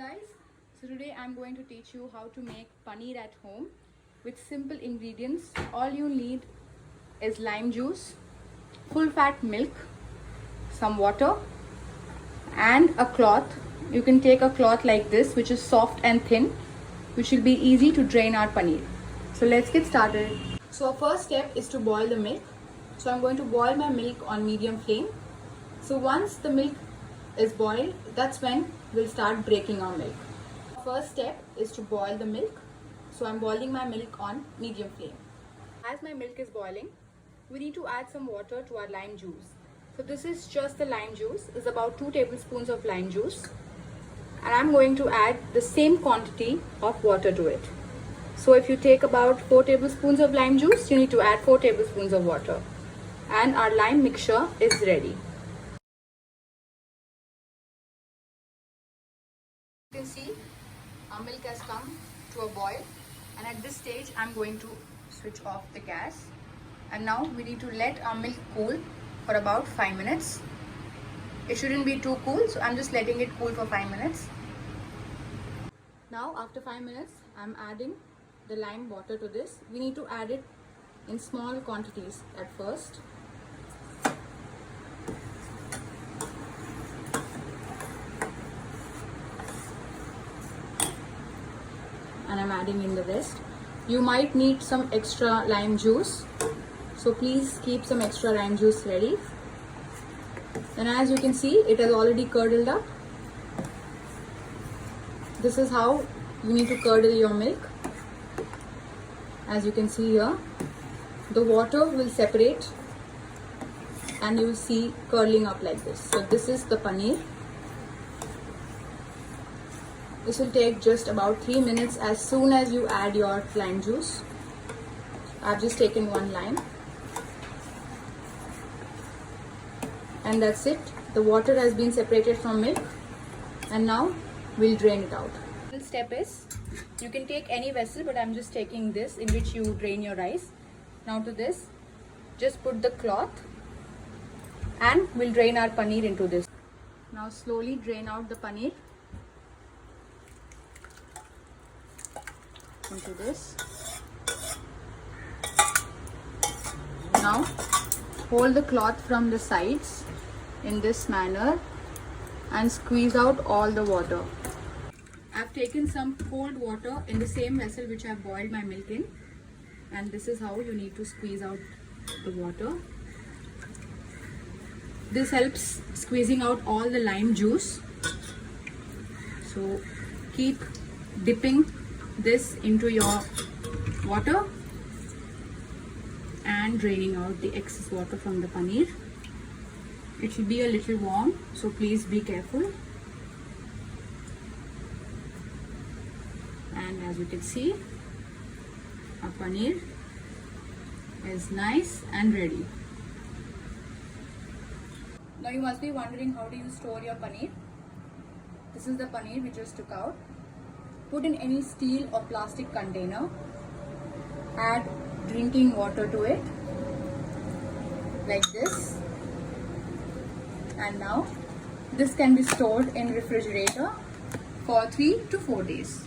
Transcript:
Guys, so today I'm going to teach you how to make paneer at home with simple ingredients. All you need is lime juice, full fat milk, some water and a cloth. You can take a cloth like this which is soft and thin, which will be easy to drain our paneer. So let's get started. So our first step is to boil the milk. So I'm going to boil my milk on medium flame. So once the milk is boiled, that's when we'll start breaking our milk. First step is to boil the milk. So I'm boiling my milk on medium flame. As my milk is boiling, we need to add some water to our lime juice. So this is just the lime juice. It's about 2 tablespoons of lime juice. And I'm going to add the same quantity of water to it. So if you take about 4 tablespoons of lime juice, you need to add 4 tablespoons of water. And our lime mixture is ready. You can see our milk has come to a boil, and at this stage I'm going to switch off the gas. And now we need to let our milk cool for about 5 minutes. It shouldn't be too cool, so I'm just letting it cool for 5 minutes. Now after 5 minutes I'm adding the lime water to this. We need to add it in small quantities at first. And I'm adding in the rest. You might need some extra lime juice, so please keep some extra lime juice ready. And as you can see, it has already curdled up. This is how you need to curdle your milk. As you can see here, the water will separate and you will see curdling up like this. So this is the paneer. This will take just about 3 minutes as soon as you add your lime juice. I've just taken 1 lime. And that's it. The water has been separated from milk. And now we'll drain it out. The step is, you can take any vessel, but I'm just taking this in which you drain your rice. Now to this, just put the cloth and we'll drain our paneer into this. Now slowly drain out the paneer into this. Now hold the cloth from the sides in this manner and squeeze out all the water. I've taken some cold water in the same vessel which I've boiled my milk in, and this is how you need to squeeze out the water. This helps squeezing out all the lime juice. So keep dipping this into your water and draining out the excess water from the paneer. It should be a little warm, so please be careful. And as you can see, our paneer is nice and ready. Now you must be wondering, how do you store your paneer? This is the paneer we just took out. Put in any steel or plastic container. Add drinking water to it, like this. And now this can be stored in refrigerator for 3 to 4 days.